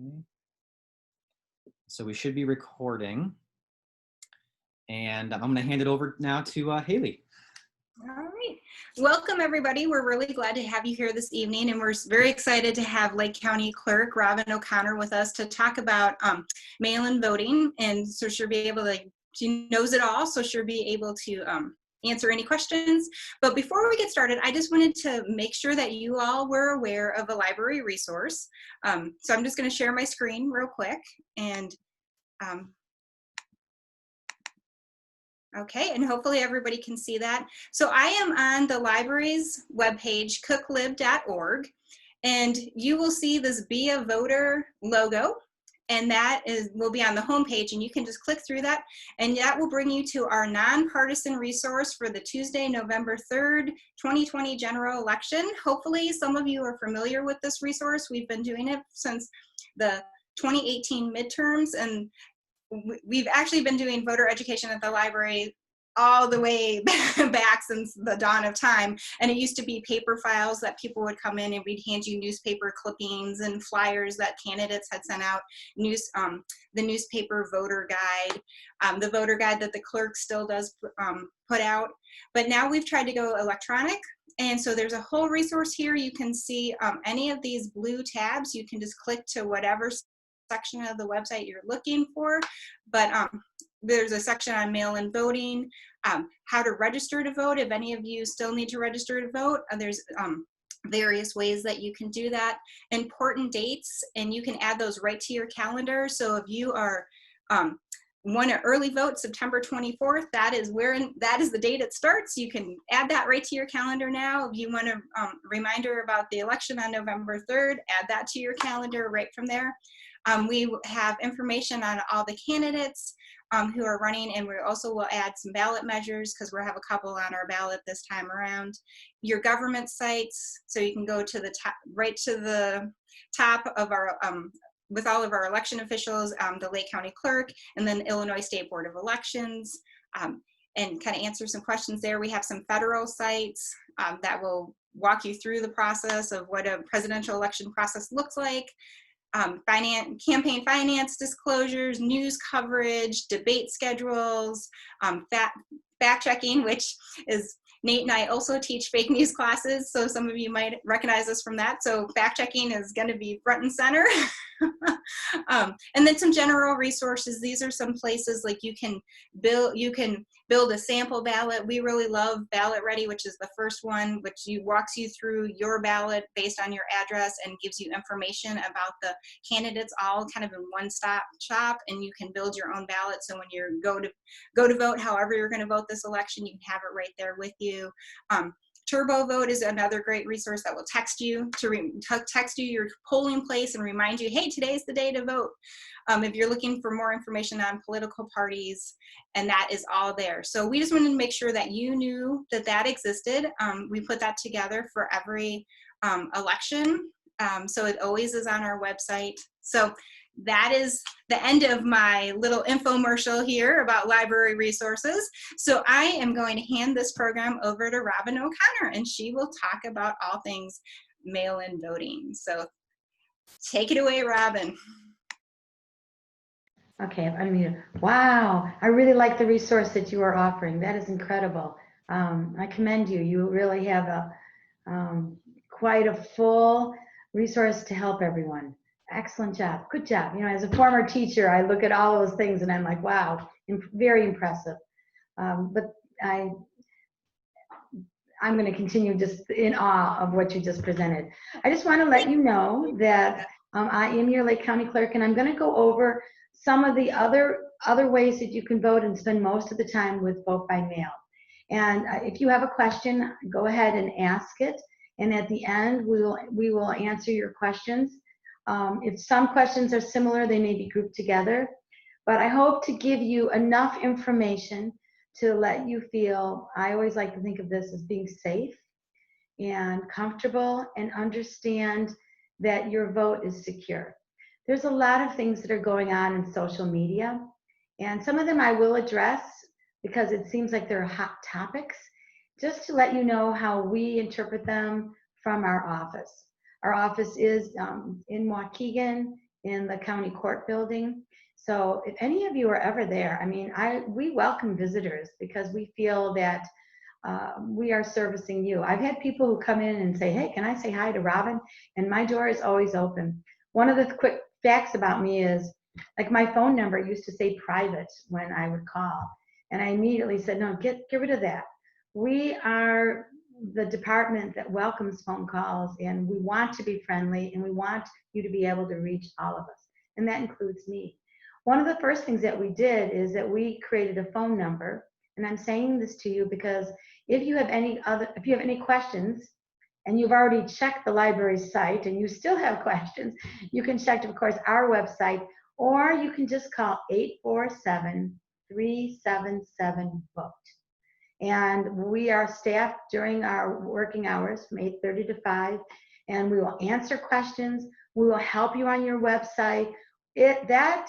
Okay. So we should be recording. And I'm going to hand it over now to Haley. All right. Welcome, everybody. We're really glad to have you here this evening, and we're very excited to have Lake County Clerk Robin O'Connor with us to talk about mail-in voting. And so she'll be able to, she knows it all, so she'll be able to answer any questions. But before we get started, I just wanted to make sure that you all were aware of a library resource. So I'm just going to share my screen real quick. And okay, and hopefully everybody can see that. So I am on the library's webpage, cooklib.org, and you will see this Be a Voter logo, and that will be on the homepage, and you can just click through that, and that will bring you to our nonpartisan resource for the Tuesday, November 3rd, 2020 general election. Hopefully some of you are familiar with this resource. We've been doing it since the 2018 midterms, and we've actually been doing voter education at the library all the way back since the dawn of time. And it used to be paper files that people would come in and we'd hand you newspaper clippings and flyers that candidates had sent out, the newspaper voter guide, the voter guide that the clerk still does put out. But now we've tried to go electronic. And so there's a whole resource here. You can see any of these blue tabs. You can just click to whatever section of the website you're looking for, but there's a section on mail-in voting, how to register to vote if any of you still need to register to vote. There's various ways that you can do that. Important dates, and you can add those right to your calendar. So if you are want to early vote September 24th, that is the date it starts. You can add that right to your calendar now. If you want a reminder about the election on November 3rd, add that to your calendar right from there. We have information on all the candidates who are running, and we also will add some ballot measures because we'll have a couple on our ballot this time around. Your government sites, so you can go to the top, right to the top of our, with all of our election officials, the Lake County Clerk, and then Illinois State Board of Elections, and kind of answer some questions there. We have some federal sites that will walk you through the process of what a presidential election process looks like. Campaign finance disclosures, news coverage, debate schedules, fact checking, which is Nate and I also teach fake news classes, so some of you might recognize us from that. So fact checking is going to be front and center. And then some general resources. These are some places like you can build a sample ballot. We really love Ballot Ready, which is the first one, which walks you through your ballot based on your address and gives you information about the candidates all kind of in one-stop shop, and you can build your own ballot. So when you go to vote, however you're going to vote this election, you can have it right there with you. Turbo Vote is another great resource that will text you your polling place and remind you, hey, today's the day to vote. If you're looking for more information on political parties, and that is all there. So we just wanted to make sure that you knew that that existed. We put that together for every election. So it always is on our website. So that is the end of my little infomercial here about library resources. So I am going to hand this program over to Robin O'Connor, and she will talk about all things mail-in voting. So take it away, Robin. Okay, I'm muted. Wow, I really like the resource that you are offering. That is incredible. I commend you. You really have quite a full resource to help everyone. Excellent job. Good job. You know, as a former teacher, I look at all those things and I'm like, wow, very impressive. But I'm going to continue just in awe of what you just presented. I just want to let you know that I am your Lake County Clerk, and I'm going to go over some of the other ways that you can vote and spend most of the time with vote by mail. And if you have a question, go ahead and ask it. And at the end, we will answer your questions. If some questions are similar, they may be grouped together. But I hope to give you enough information to let you feel, I always like to think of this as being safe and comfortable and understand that your vote is secure. There's a lot of things that are going on in social media, and some of them I will address because it seems like they're hot topics, just to let you know how we interpret them from our office. Our office is in Waukegan, in the county court building. So if any of you are ever there, I mean, we welcome visitors because we feel that we are servicing you. I've had people who come in and say, hey, can I say hi to Robin? And my door is always open. One of the quick facts about me is, like, my phone number used to say private when I would call. And I immediately said, no, get rid of that. We are the department that welcomes phone calls, and we want to be friendly, and we want you to be able to reach all of us. And that includes me. One of the first things that we did is that we created a phone number. And I'm saying this to you because if you have any questions, and you've already checked the library's site and you still have questions, you can check, of course, our website, or you can just call 847-377-BOOKED. And we are staffed during our working hours from 8:30 to 5, and we will answer questions. We will help you on your website. That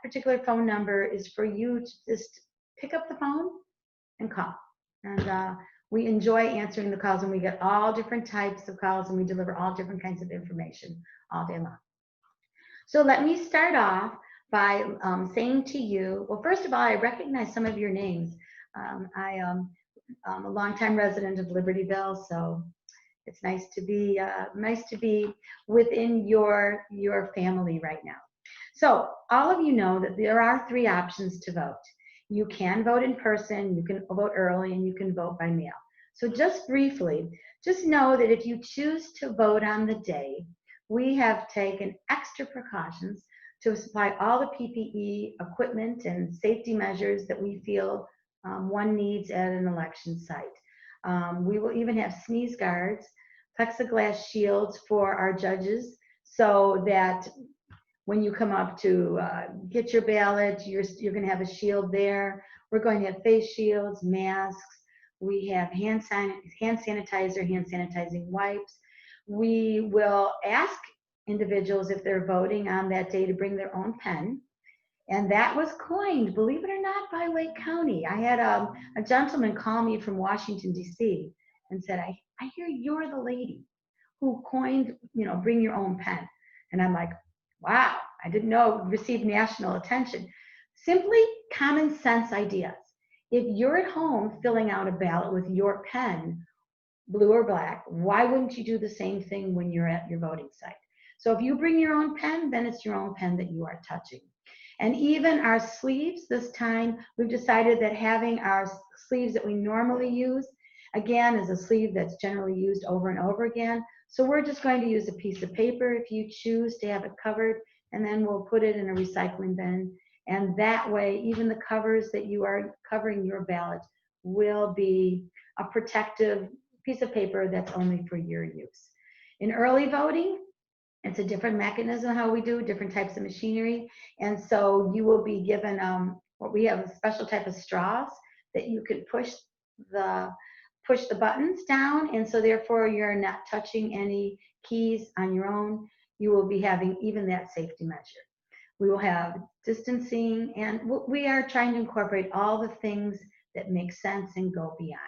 particular phone number is for you to just pick up the phone and call. And we enjoy answering the calls, and we get all different types of calls, and we deliver all different kinds of information all day long. So let me start off by saying to you, well, first of all, I recognize some of your names. I am a longtime resident of Libertyville, so it's nice to be within your family right now. So all of you know that there are 3 options to vote. You can vote in person, you can vote early, and you can vote by mail. So just briefly, just know that if you choose to vote on the day, we have taken extra precautions to supply all the PPE equipment and safety measures that we feel one needs at an election site. We will even have sneeze guards, plexiglass shields for our judges, so that when you come up to get your ballot, you're going to have a shield there. We're going to have face shields, masks. We have hand sanitizer, hand sanitizing wipes. We will ask individuals, if they're voting on that day, to bring their own pen. And that was coined, believe it or not, by Lake County. I had a gentleman call me from Washington, D.C. and said, I hear you're the lady who coined, bring your own pen. And I'm like, wow, I didn't know it received national attention. Simply common sense ideas. If you're at home filling out a ballot with your pen, blue or black, why wouldn't you do the same thing when you're at your voting site? So if you bring your own pen, then it's your own pen that you are touching. And even our sleeves this time, we've decided that having our sleeves that we normally use, again, is a sleeve that's generally used over and over again. So we're just going to use a piece of paper if you choose to have it covered, and then we'll put it in a recycling bin. And that way, even the covers that you are covering your ballot will be a protective piece of paper that's only for your use. In early voting, it's a different mechanism how we do, different types of machinery. And so you will be given what we have a special type of straws that you could push the buttons down, and so therefore you're not touching any keys on your own. You will be having even that safety measure. We will have distancing, and we are trying to incorporate all the things that make sense and go beyond.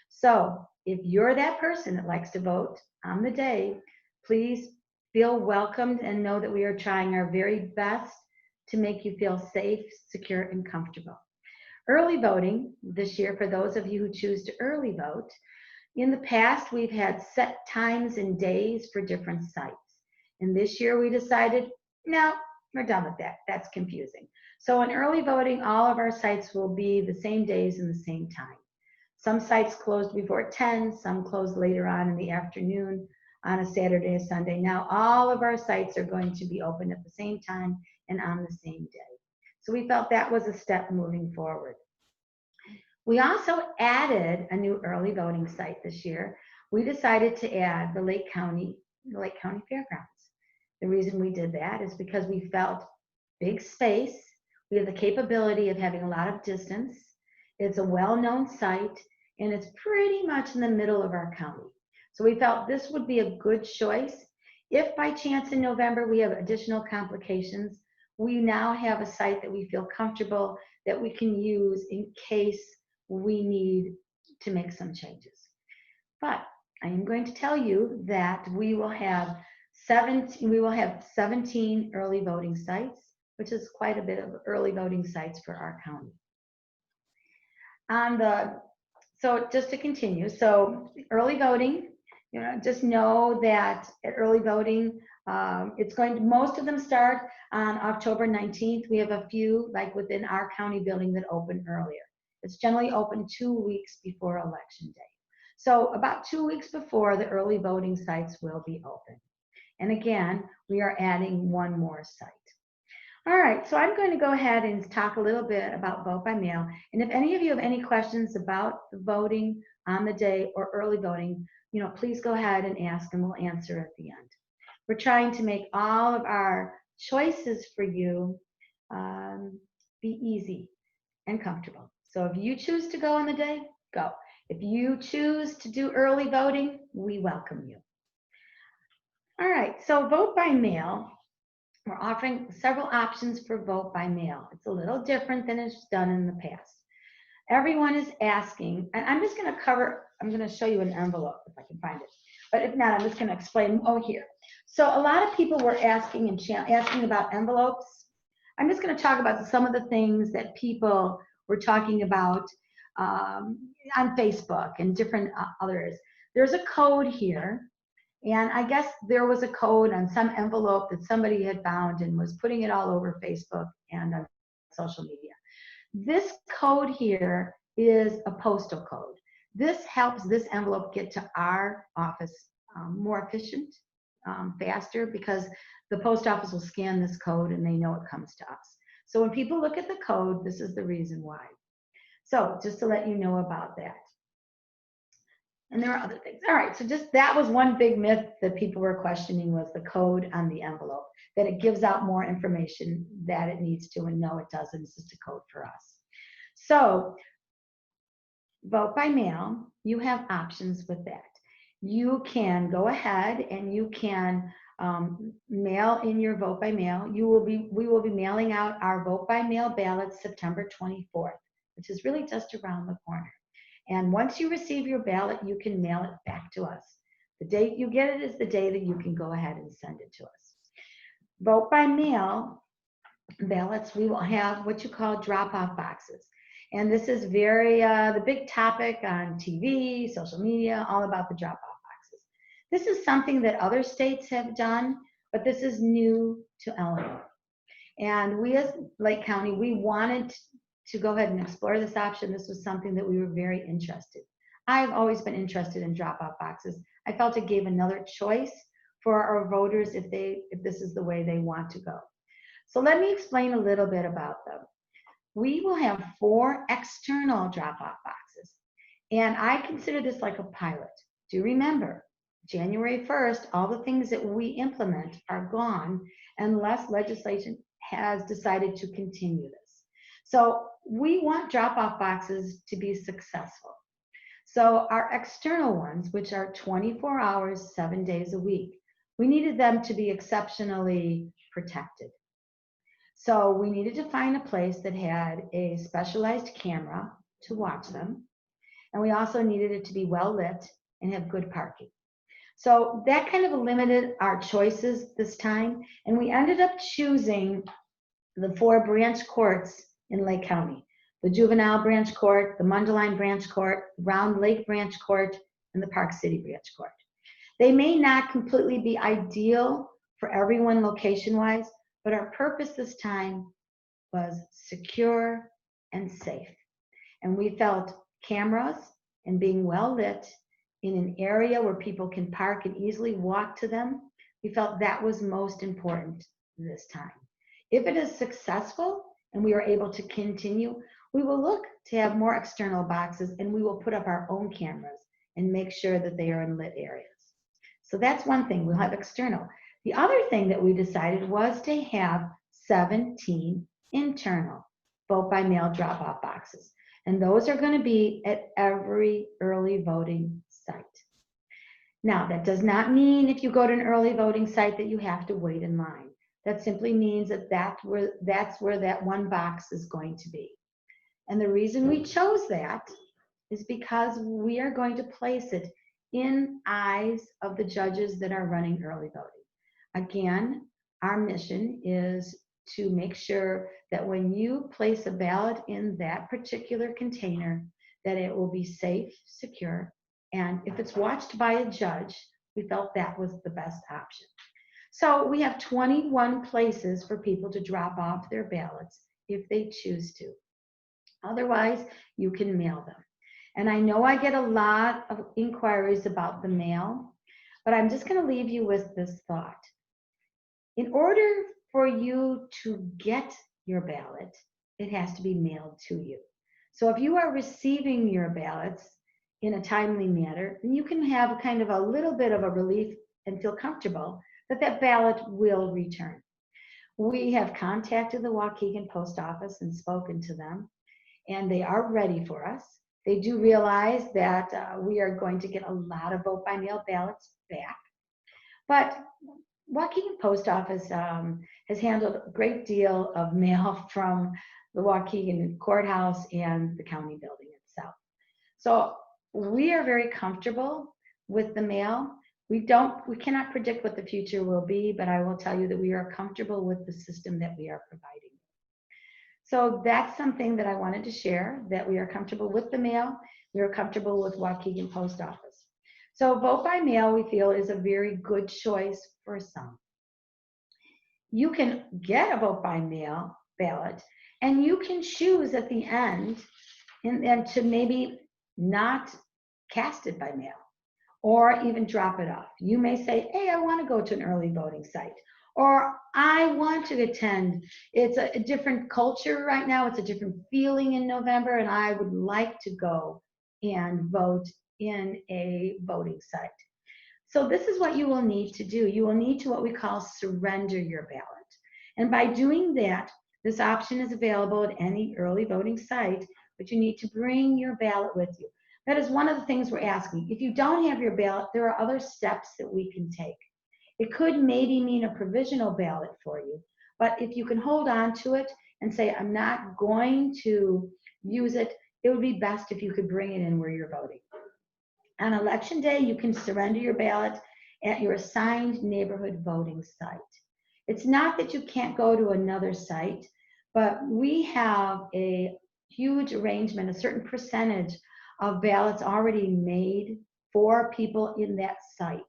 So if you're that person that likes to vote on the day, please feel welcomed and know that we are trying our very best to make you feel safe, secure, and comfortable. Early voting this year, for those of you who choose to early vote, in the past we've had set times and days for different sites. And this year we decided, no, we're done with that. That's confusing. So in early voting, all of our sites will be the same days and the same time. Some sites closed before 10, some closed later on in the afternoon on a Saturday or Sunday. Now all of our sites are going to be open at the same time and on the same day. So we felt that was a step moving forward. We also added a new early voting site this year. We decided to add the Lake County Fairgrounds. The reason we did that is because we felt big space. We have the capability of having a lot of distance. It's a well-known site, and it's pretty much in the middle of our county. So we felt this would be a good choice. If by chance in November we have additional complications, we now have a site that we feel comfortable that we can use in case we need to make some changes. But I am going to tell you that we will have we will have 17 early voting sites, which is quite a bit of early voting sites for our county. So just to continue, so early voting, just know that at early voting, most of them start on October 19th. We have a few, like within our county building, that open earlier. It's generally open 2 weeks before Election Day. So about 2 weeks before, the early voting sites will be open. And again, we are adding one more site. All right, so I'm going to go ahead and talk a little bit about vote by mail. And if any of you have any questions about the voting on the day or early voting, please go ahead and ask and we'll answer at the end. We're trying to make all of our choices for you be easy and comfortable. So if you choose to go on the day, go. If you choose to do early voting, we welcome you. All right, so vote by mail. We're offering several options for vote by mail. It's a little different than it's done in the past. Everyone is asking, and I'm going to show you an envelope if I can find it. But if not, I'm just going to explain. Oh, here. So a lot of people were asking about envelopes. I'm just going to talk about some of the things that people were talking about on Facebook and different others. There's a code here. And I guess there was a code on some envelope that somebody had found and was putting it all over Facebook and on social media. This code here is a postal code. This helps this envelope get to our office more efficient, faster, because the post office will scan this code and they know it comes to us. So when people look at the code, this is the reason why. So just to let you know about that. And there are other things. All right, so that was one big myth that people were questioning, was the code on the envelope, that it gives out more information that it needs to, and no, it doesn't. It's just a code for us. So vote by mail, you have options with that. You can go ahead and you can mail in your vote by mail. We will be mailing out our vote by mail ballots September 24th, which is really just around the corner. And once you receive your ballot, you can mail it back to us. The date you get it is the day that you can go ahead and send it to us. Vote by mail ballots, we will have what you call drop-off boxes. And this is the big topic on TV, social media, all about the drop-off boxes. This is something that other states have done, but this is new to Illinois. And we as Lake County, we wanted to go ahead and explore this option. This was something that we were very interested. I've always been interested in drop-off boxes. I felt it gave another choice for our voters if this is the way they want to go. So let me explain a little bit about them. We will have 4 external drop-off boxes, and I consider this like a pilot. Do remember, January 1st, all the things that we implement are gone unless legislation has decided to continue this. So we want drop-off boxes to be successful. So our external ones, which are 24 hours, 7 days a week, we needed them to be exceptionally protected. So we needed to find a place that had a specialized camera to watch them. And we also needed it to be well lit and have good parking. So that kind of limited our choices this time. And we ended up choosing the 4 branch courts in Lake County: the Juvenile Branch Court, the Mundelein Branch Court, Round Lake Branch Court, and the Park City Branch Court. They may not completely be ideal for everyone location-wise, but our purpose this time was secure and safe. And we felt cameras and being well lit in an area where people can park and easily walk to them, we felt that was most important this time. If it is successful and we are able to continue, we will look to have more external boxes, and we will put up our own cameras and make sure that they are in lit areas. So that's one thing, we'll have external. The other thing that we decided was to have 17 internal vote by mail drop-off boxes. And those are going to be at every early voting site. Now, that does not mean if you go to an early voting site that you have to wait in line. That simply means that that's where that one box is going to be. And the reason we chose that is because we are going to place it in eyes of the judges that are running early voting. Again, our mission is to make sure that when you place a ballot in that particular container, that it will be safe, secure, and if it's watched by a judge, we felt that was the best option. So we have 21 places for people to drop off their ballots if they choose to. Otherwise, you can mail them. And I know I get a lot of inquiries about the mail, but I'm just going to leave you with this thought. In order for you to get your ballot, it has to be mailed to you. So if you are receiving your ballots in a timely manner, then you can have kind of a little bit of a relief and feel comfortable that that ballot will return. We have contacted the Waukegan Post Office and spoken to them, and they are ready for us. They do realize that we are going to get a lot of vote by mail ballots back, but Waukegan Post Office has handled a great deal of mail from the Waukegan Courthouse and the county building itself. So we are very comfortable with the mail. We cannot predict what the future will be, but I will tell you that we are comfortable with the system that we are providing. So that's something that I wanted to share, that we are comfortable with the mail. We are comfortable with Waukegan Post Office. So vote by mail, we feel, is a very good choice for some. You can get a vote by mail ballot, and you can choose at the end and to maybe not cast it by mail or even drop it off. You may say, hey, I want to go to an early voting site, or I want to attend. It's a different culture right now. It's a different feeling in November, and I would like to go and vote in a voting site. So this is what you will need to do. You will need to what we call surrender your ballot. And by doing that, this option is available at any early voting site, but you need to bring your ballot with you. That is one of the things we're asking. If you don't have your ballot, there are other steps that we can take. It could maybe mean a provisional ballot for you, but if you can hold on to it and say, I'm not going to use it, it would be best if you could bring it in where you're voting. On election day, you can surrender your ballot at your assigned neighborhood voting site. It's not that you can't go to another site, but we have a huge arrangement, a certain percentage of ballots already made for people in that site.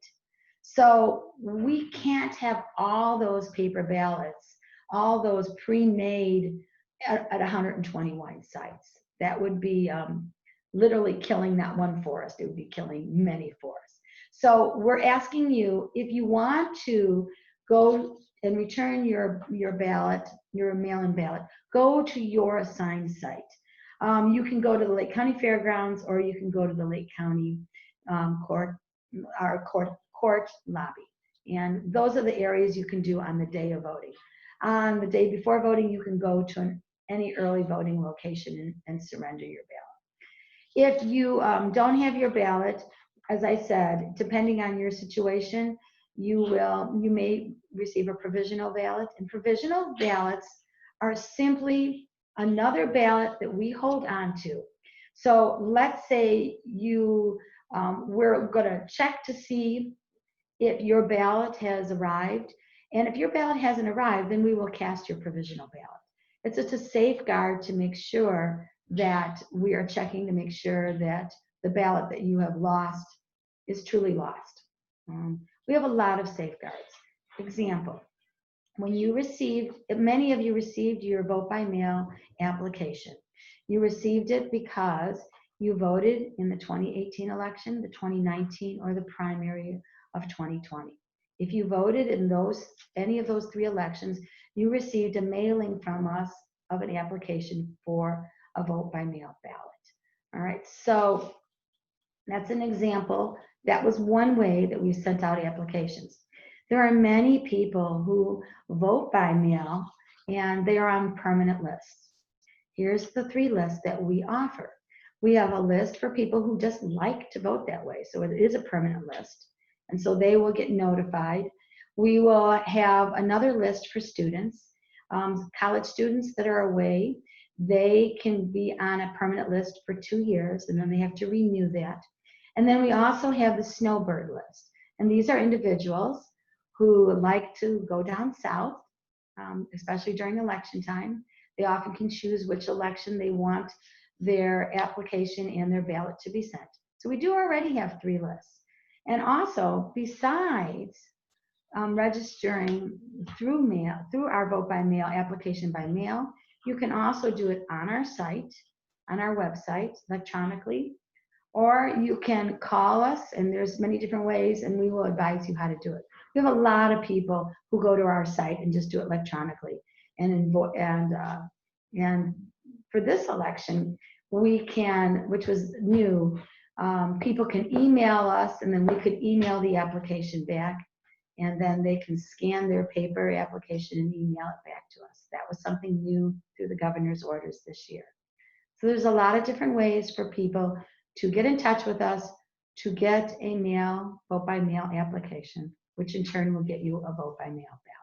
So we can't have all those paper ballots, all those pre-made at 121 sites. That would be literally killing not one forest, it would be killing many forests. So we're asking you, if you want to go and return your ballot, your mail-in ballot, go to your assigned site. You can go to the Lake County Fairgrounds, or you can go to the Lake County court lobby. And those are the areas you can do on the day of voting. On the day before voting, you can go to any early voting location and surrender your ballot. If you don't have your ballot, as I said, depending on your situation, you may receive a provisional ballot. And provisional ballots are simply another ballot that we hold on to. So let's say we're going to check to see if your ballot has arrived. And if your ballot hasn't arrived, then we will cast your provisional ballot. It's just a safeguard to make sure that we are checking to make sure that the ballot that you have lost is truly lost. We have a lot of safeguards. Example, when you received, many of you received your vote by mail application. You received it because you voted in the 2018 election, the 2019, or the primary of 2020. If you voted in any of those three elections, you received a mailing from us of an application for a vote by mail ballot. All right, so that's an example. That was one way that we sent out applications. There are many people who vote by mail and they are on permanent lists. Here's the 3 lists that we offer. We have a list for people who just like to vote that way. So it is a permanent list. And so they will get notified. We will have another list for students, college students that are away. They can be on a permanent list for 2 years, and then they have to renew that. And then we also have the snowbird list. And these are individuals who like to go down south, especially during election time. They often can choose which election they want their application and their ballot to be sent. So we do already have 3 lists. And also, besides registering through mail, through our vote by mail, application by mail, you can also do it on our site, on our website, electronically, or you can call us, and there's many different ways, and we will advise you how to do it. We have a lot of people who go to our site and just do it electronically. And for this election, we can, which was new, people can email us, and then we could email the application back, and then they can scan their paper application and email it back to us. That was something new through the governor's orders this year. So there's a lot of different ways for people to get in touch with us to get a vote by mail application, which in turn will get you a vote by mail ballot.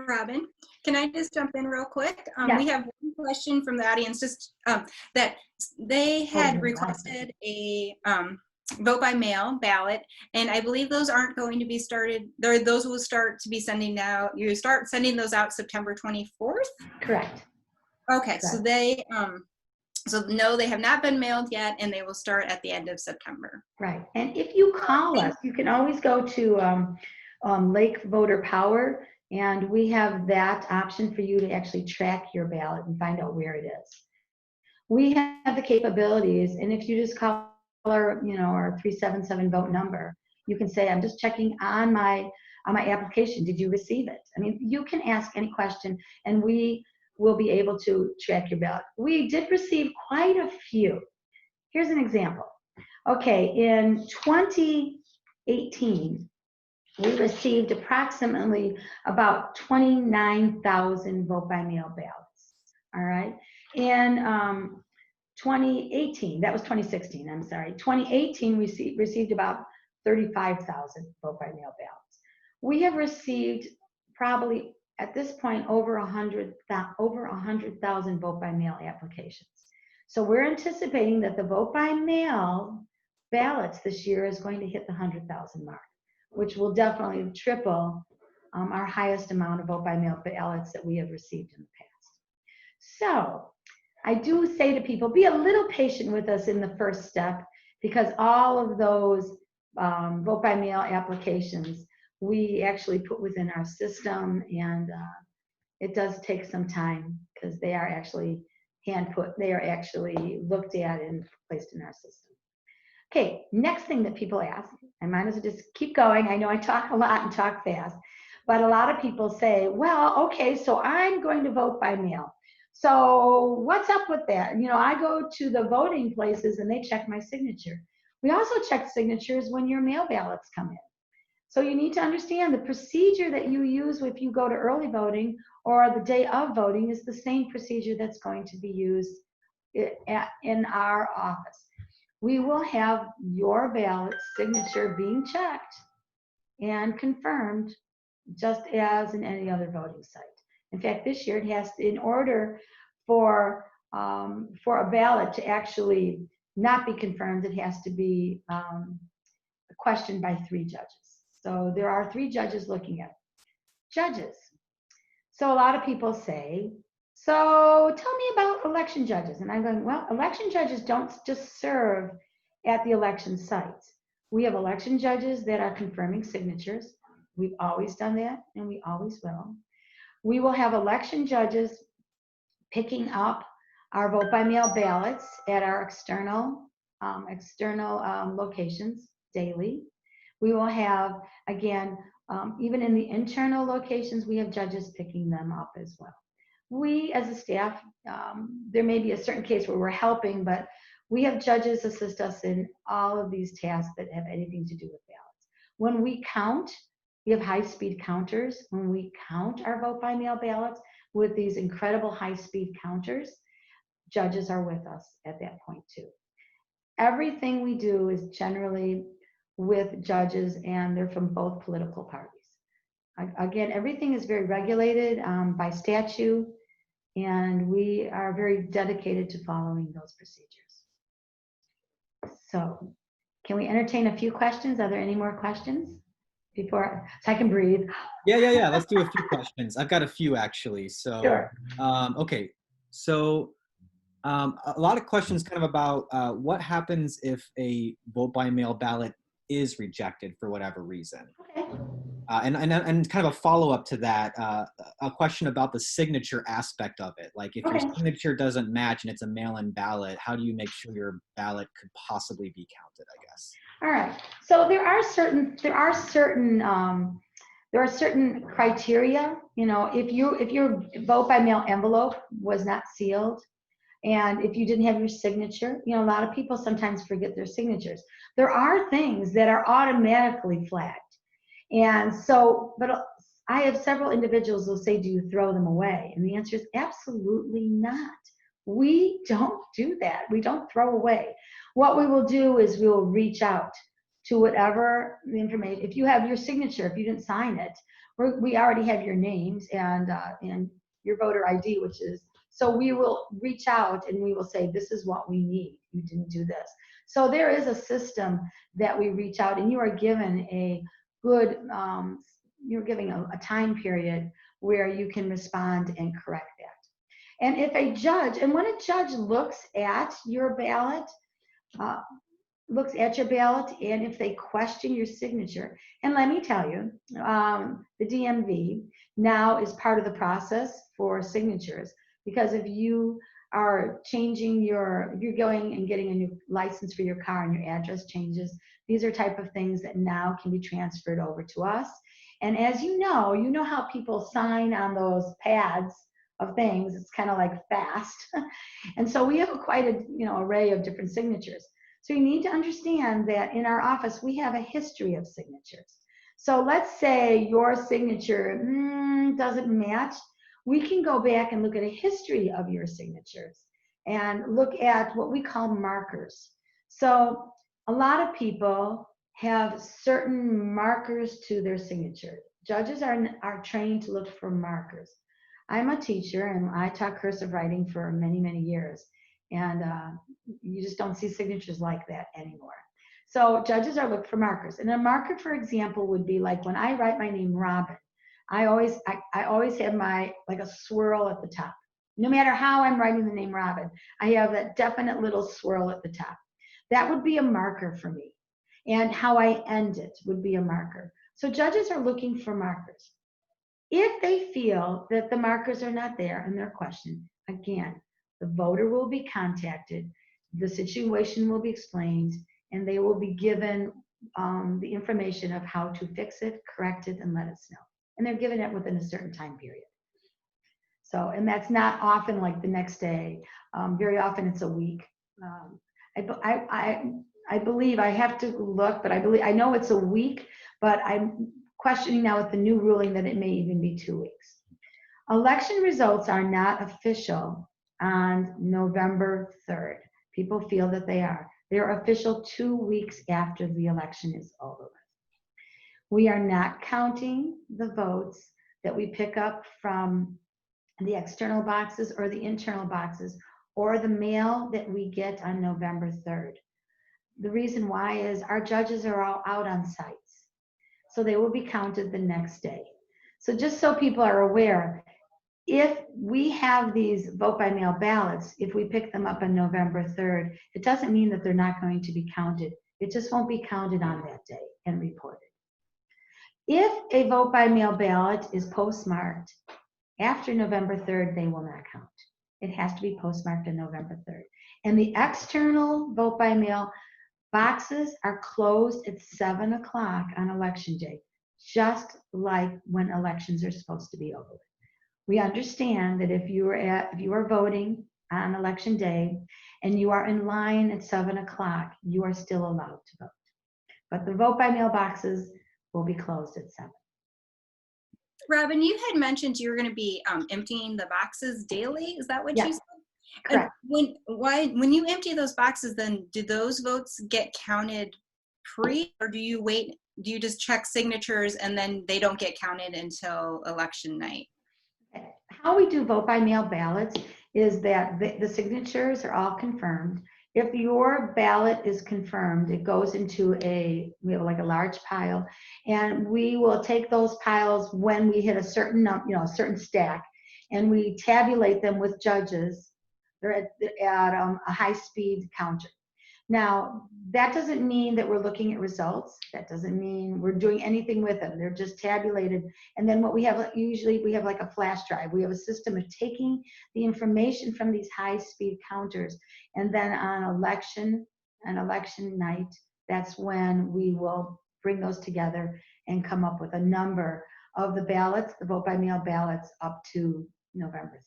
Robin, can I just jump in real quick? Yes. We have one question from the audience, just that they had you're requested a vote by mail ballot, and I believe those aren't going to be started. Those will start to be sending out. You start sending those out September 24th. Correct. Okay, Correct. so they so no, they have not been mailed yet, and they will start at the end of September. Right. And if you call us, you can always go to Lake Voter Power, and we have that option for you to actually track your ballot and find out where it is. We have the capabilities, and if you just call our 377 vote number, you can say, I'm just checking on my application. Did you receive it? I mean, you can ask any question, and we will be able to track your ballot. We did receive quite a few. Here's an example. Okay, in 2018, we received approximately about 29,000 vote by mail ballots. All right. In 2018, that was 2016, I'm sorry. 2018, we received about 35,000 vote by mail ballots. We have received probably at this point over 100,000 vote by mail applications. So we're anticipating that the vote by mail ballots this year is going to hit the 100,000 mark, which will definitely triple our highest amount of vote by mail ballots that we have received in the past. So I do say to people, be a little patient with us in the first step, because all of those vote by mail applications we actually put within our system, and it does take some time because they are actually they are actually looked at and placed in our system. Okay, next thing that people ask, I might as well just keep going. I know I talk a lot and talk fast, but a lot of people say, well, okay, so I'm going to vote by mail. So what's up with that? I go to the voting places and they check my signature. We also check signatures when your mail ballots come in. So you need to understand the procedure that you use if you go to early voting or the day of voting is the same procedure that's going to be used in our office. We will have your ballot signature being checked and confirmed just as in any other voting site. In fact, this year it has to, in order for a ballot to actually not be confirmed, it has to be questioned by 3 judges. So there are 3 judges looking at it. Judges. So a lot of people say, so tell me about election judges. And I'm going, well, election judges don't just serve at the election sites. We have election judges that are confirming signatures. We've always done that, and we always will. We will have election judges picking up our vote by mail ballots at our external locations daily. We will have, again, even in the internal locations, we have judges picking them up as well. We, as a staff, there may be a certain case where we're helping, but we have judges assist us in all of these tasks that have anything to do with ballots. When we count, we have high-speed counters. When we count our vote by mail ballots with these incredible high-speed counters, judges are with us at that point too. Everything we do is generally with judges, and they're from both political parties. Again, everything is very regulated by statute, and we are very dedicated to following those procedures. So, can we entertain a few questions? Are there any more questions? before, so I can breathe? Yeah. Let's do a few questions. I've got a few actually. So, Sure. okay. So, a lot of questions kind of about what happens if a vote by mail ballot is rejected for whatever reason. Okay. And kind of a follow-up to that, a question about the signature aspect of it. Like if your Okay. signature doesn't match and it's a mail-in ballot, how do you make sure your ballot could possibly be counted, I guess? All right. So there are certain criteria. You know, if your vote by mail envelope was not sealed, and if you didn't have your signature, you know, a lot of people sometimes forget their signatures. There are things that are automatically flagged. And so, but I have several individuals who say, do you throw them away? And the answer is absolutely not. We don't do that. We don't throw away. What we will do is we will reach out to whatever the information. If you have your signature, if you didn't sign it, we already have your names and your voter ID, which is, so we will reach out and we will say, this is what we need. You didn't do this. So there is a system that we reach out, and you are given a good, you're giving a time period where you can respond and correct that. And if a judge, and when a judge looks at your ballot, and if they question your signature, and let me tell you, the DMV now is part of the process for signatures, because if you are changing if you're going and getting a new license for your car and your address changes, these are type of things that now can be transferred over to us. And as you know how people sign on those pads of things, it's kind of like fast. And so we have quite a array of different signatures. So you need to understand that in our office, we have a history of signatures. So let's say your signature doesn't match. We can go back and look at a history of your signatures and look at what we call markers. So a lot of people have certain markers to their signature. Judges are trained to look for markers. I'm a teacher and I taught cursive writing for many, many years. And you just don't see signatures like that anymore. So judges are looking for markers. And a marker, for example, would be like when I write my name Robin, I always have like a swirl at the top. No matter how I'm writing the name Robin, I have that definite little swirl at the top. That would be a marker for me. And how I end it would be a marker. So judges are looking for markers. If they feel that the markers are not there and they're questioned, again, the voter will be contacted, the situation will be explained, and they will be given the information of how to fix it, correct it, and let us know. And they're given it within a certain time period. So, and that's not often like the next day. Very often it's a week. I believe, I have to look, but I know it's a week, but I'm questioning now with the new ruling that it may even be 2 weeks. Election results are not official on November 3rd. People feel that they are. They're official 2 weeks after the election is over with. We are not counting the votes that we pick up from the external boxes or the internal boxes or the mail that we get on November 3rd. The reason why is our judges are all out on sites, so they will be counted the next day. So just so people are aware, if we have these vote by mail ballots, if we pick them up on November 3rd, it doesn't mean that they're not going to be counted. It just won't be counted on that day and reported. If a vote by mail ballot is postmarked after November 3rd, they will not count. It has to be postmarked on November 3rd. And the external vote by mail boxes are closed at 7 o'clock on election day, just like when elections are supposed to be over with. We understand that if you are voting on election day and you are in line at 7 o'clock, you are still allowed to vote. But the vote by mail boxes will be closed at 7. Robin, you had mentioned you were going to be emptying the boxes daily. Is that what you said? Correct. And when you empty those boxes, then do those votes get counted or do you wait? Do you just check signatures and then they don't get counted until election night? How we do vote by mail ballots is that the signatures are all confirmed, If your ballot is confirmed, it goes into we have like a large pile, and we will take those piles when we hit a certain, a certain stack, and we tabulate them with judges. They're at a high-speed counter. Now, that doesn't mean that we're looking at results. That doesn't mean we're doing anything with them. They're just tabulated. And then what we have, usually we have like a flash drive. We have a system of taking the information from these high-speed counters, and then on election night, that's when we will bring those together and come up with a number of the ballots, the vote by mail ballots, up to November 3rd.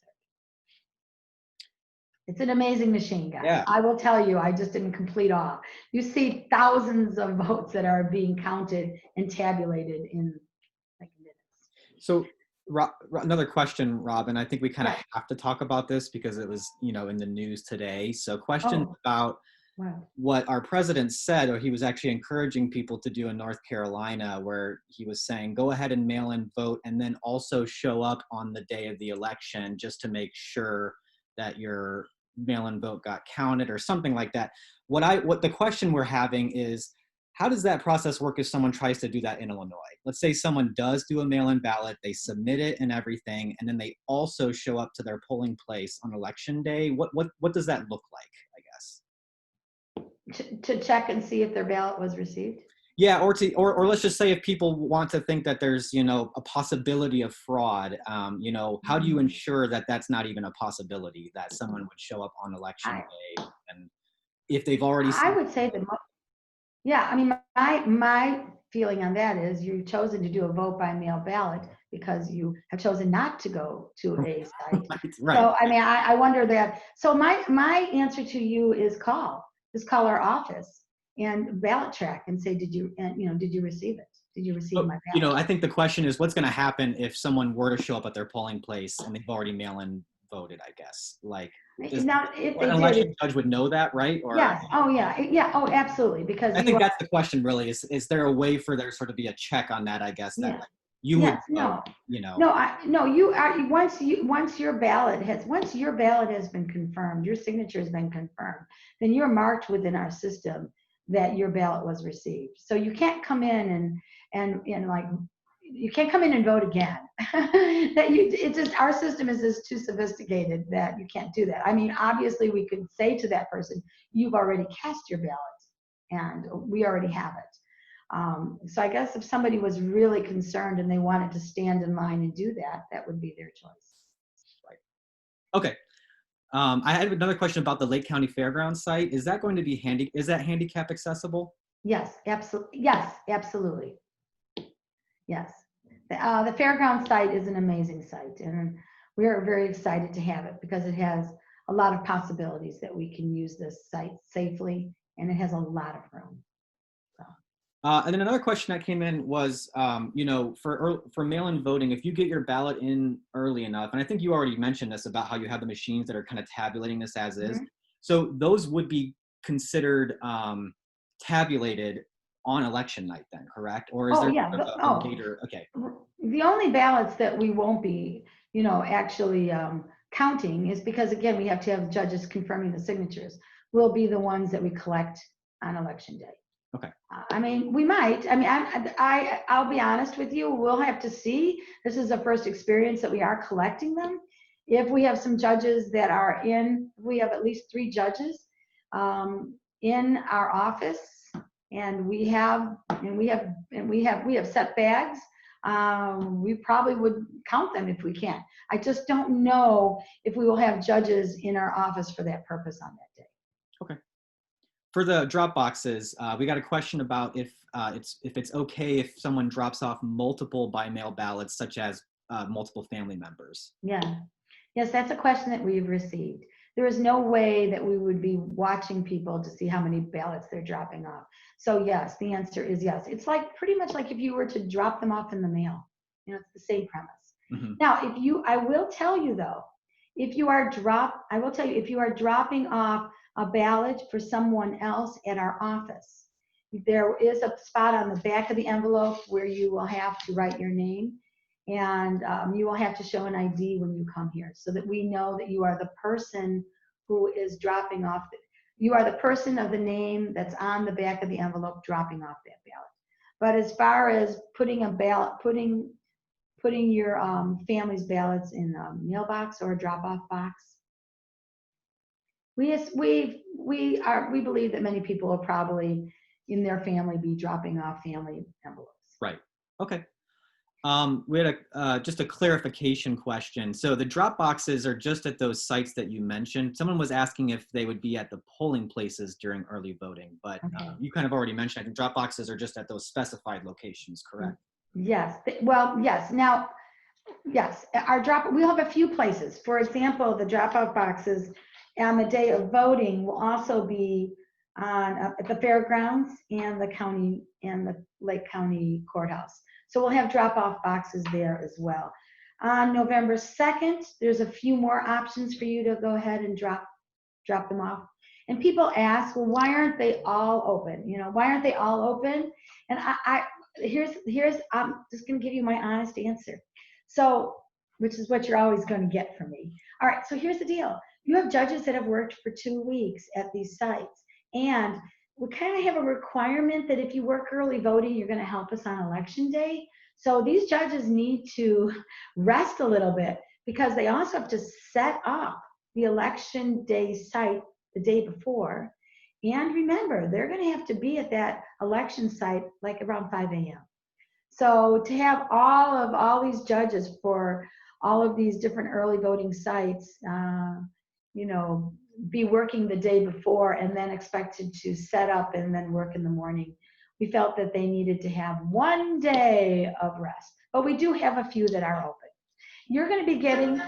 It's an amazing machine, guys. Yeah. I will tell you, I just didn't complete all. You see thousands of votes that are being counted and tabulated in like minutes. So another question, Robin, I think we kind of Yeah. have to talk about this because it was, in the news today. So question Oh. about Wow. what our president said, or he was actually encouraging people to do in North Carolina, where he was saying, go ahead and mail in vote and then also show up on the day of the election just to make sure that your mail-in vote got counted or something like that. What the question we're having is, how does that process work if someone tries to do that in Illinois? Let's say someone does do a mail-in ballot, they submit it and everything, and then they also show up to their polling place on election day. What does that look like, I guess? To check and see if their ballot was received? Yeah, or let's just say if people want to think that there's, a possibility of fraud, how do you ensure that that's not even a possibility, that someone would show up on election day, and if they've already I would say that, yeah, I mean, my feeling on that is you've chosen to do a vote by mail ballot because you have chosen not to go to a site. Right. So, I mean, I wonder that. So my answer to you is just call our office and ballot track and say, did you receive it? Did you receive my ballot? I think the question is, what's going to happen if someone were to show up at their polling place and they've already mail-in voted, I guess. Like, Now, if an election judge would know that, right? Or, yes. Oh, yeah. Yeah. Oh, absolutely. Because I think that's the question, really. Is there a way for there sort of be a check on that? I guess that Yeah. you Yes, would, no. You are once your ballot has been confirmed, your signature has been confirmed, then you're marked within our system that your ballot was received. So you can't come in and like, you can't come in and vote again. Our system is just too sophisticated that you can't do that. I mean, obviously we could say to that person, you've already cast your ballot and we already have it. So I guess if somebody was really concerned and they wanted to stand in line and do that, that would be their choice. Right. Okay. I had another question about the Lake County Fairgrounds site. Is that going to be is that handicap accessible? Yes, absolutely. Yes, absolutely. Yes. The fairground site is an amazing site, and we are very excited to have it because it has a lot of possibilities that we can use this site safely, and it has a lot of room. So. And then another question that came in was, for mail-in voting, if you get your ballot in early enough, and I think you already mentioned this about how you have the machines that are kind of tabulating this as is. So those would be considered tabulated on election night then, correct? Or is there a later? Okay. The only ballots that we won't be, actually counting is because, again, we have to have judges confirming the signatures, will be the ones that we collect on election day. Okay. I mean, we might. I mean, I'll be honest with you. We'll have to see. This is the first experience that we are collecting them. If we have some judges that are we have at least 3 judges in our office, and we have set bags. We probably would count them if we can. I just don't know if we will have judges in our office for that purpose on that day. Okay. For the drop boxes, we got a question about if it's okay if someone drops off multiple by mail ballots, such as multiple family members. Yeah. Yes, that's a question that we've received. There is no way that we would be watching people to see how many ballots they're dropping off. So yes, the answer is yes. It's like pretty much like if you were to drop them off in the mail. It's the same premise. Mm-hmm. Now, I will tell you though, if you are dropping off a ballot for someone else at our office, there is a spot on the back of the envelope where you will have to write your name, and you will have to show an ID when you come here so that we know that you are the person who is dropping off. You are the person of the name that's on the back of the envelope dropping off that ballot. But as far as putting a ballot, putting your family's ballots in a mailbox or a drop-off box, we believe that many people will probably in their family be dropping off family envelopes. Right. Okay. We had just a clarification question. So the drop boxes are just at those sites that you mentioned. Someone was asking if they would be at the polling places during early voting, but Okay. you kind of already mentioned, I think drop boxes are just at those specified locations, correct? Yes. Well, yes. Now, yes, we have a few places. For example, the drop-off boxes on the day of voting will also be on at the fairgrounds and the Lake County Courthouse. So we'll have drop-off boxes there as well. On November 2nd, there's a few more options for you to go ahead and drop them off. And people ask, well, why aren't they all open? Why aren't they all open? And I'm just going to give you my honest answer. So, which is what you're always going to get from me. All right, so here's the deal. You have judges that have worked for 2 weeks at these sites, and we kind of have a requirement that if you work early voting, you're going to help us on election day. So these judges need to rest a little bit because they also have to set up the election day site the day before. And remember, they're going to have to be at that election site like around 5 a.m. So to have all these judges for all of these different early voting sites, be working the day before and then expected to set up and then work in the morning, we felt that they needed to have 1 day of rest. But we do have a few that are open. You're going to be getting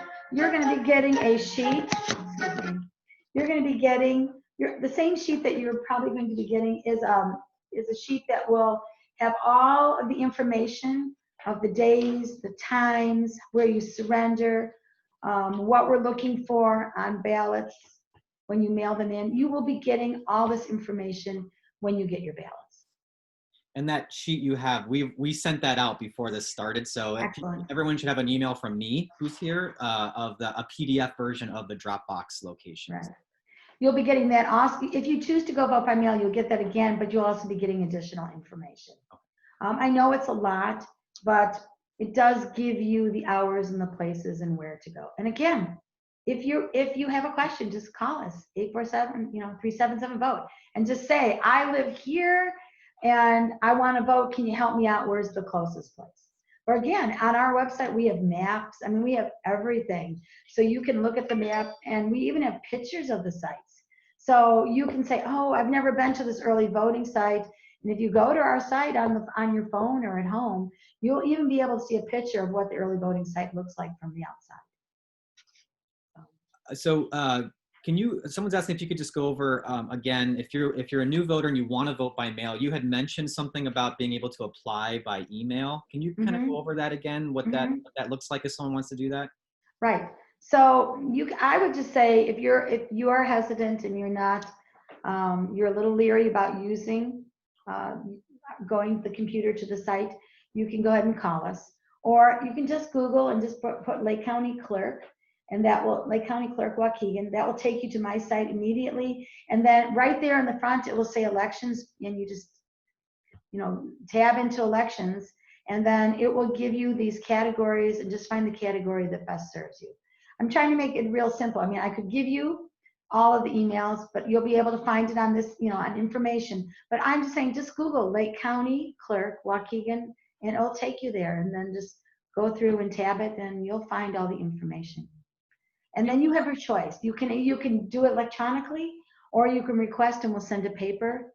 a sheet. Excuse me. You're going to be getting the same sheet that you're probably going to be getting is a sheet that will have all of the information of the days, the times, where you surrender, what we're looking for on ballots when you mail them in. You will be getting all this information when you get your ballots. And that sheet you have, we sent that out before this started. So everyone should have an email from me, who's here, of a PDF version of the Dropbox locations. Right. You'll be getting that also. If you choose to go vote by mail, you'll get that again, but you'll also be getting additional information. I know it's a lot, but it does give you the hours and the places and where to go. And again, if you have a question, just call us 847-377-VOTE and just say, I live here and I want to vote. Can you help me out? Where's the closest place? Or again, on our website, we have maps. I mean, we have everything. So you can look at the map, and we even have pictures of the sites. So you can say, oh, I've never been to this early voting site. And if you go to our site on your phone or at home, you'll even be able to see a picture of what the early voting site looks like from the outside. So someone's asking if you could just go over again, if you're a new voter and you want to vote by mail, you had mentioned something about being able to apply by email. Can you kind of go over that again, what that looks like if someone wants to do that? Right. So I would just say if you are hesitant and you're not, you're a little leery about using going the computer to the site, you can go ahead and call us, or you can just Google and just put Lake County Clerk, and Lake County Clerk Waukegan, that will take you to my site immediately. And then right there in the front, it will say elections, and you just, tab into elections, and then it will give you these categories, and just find the category that best serves you. I'm trying to make it real simple. I mean, I could give you all of the emails, but you'll be able to find it on this, on information. But I'm just saying, just Google Lake County Clerk Waukegan, and it'll take you there, and then just go through and tab it, and you'll find all the information. And then you have your choice. You can do it electronically, or you can request and we'll send a paper.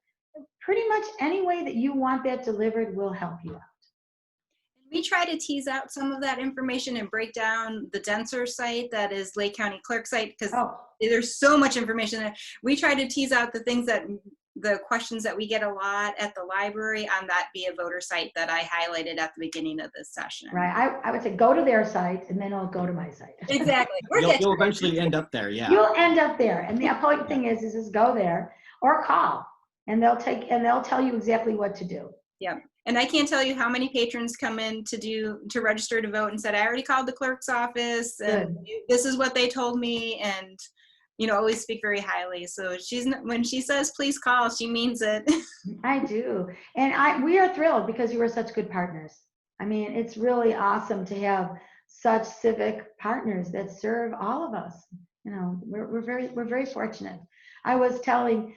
Pretty much any way that you want that delivered will help you out. We try to tease out some of that information and break down the denser site that is Lake County Clerk site, because there's so much information there. We try to tease out the questions that we get a lot at the library on that Be a Voter site that I highlighted at the beginning of this session. Right. I would say go to their site, and then it'll go to my site. Exactly. You'll eventually end up there. Yeah. You'll end up there, and the important thing is just go there or call, and they'll tell you exactly what to do. Yeah. And I can't tell you how many patrons come in to register to vote and said, I already called the clerk's office and this is what they told me. And always speak very highly. So when she says please call, she means it. I do. And we are thrilled because you are such good partners. I mean, it's really awesome to have such civic partners that serve all of us. We're very fortunate. I was telling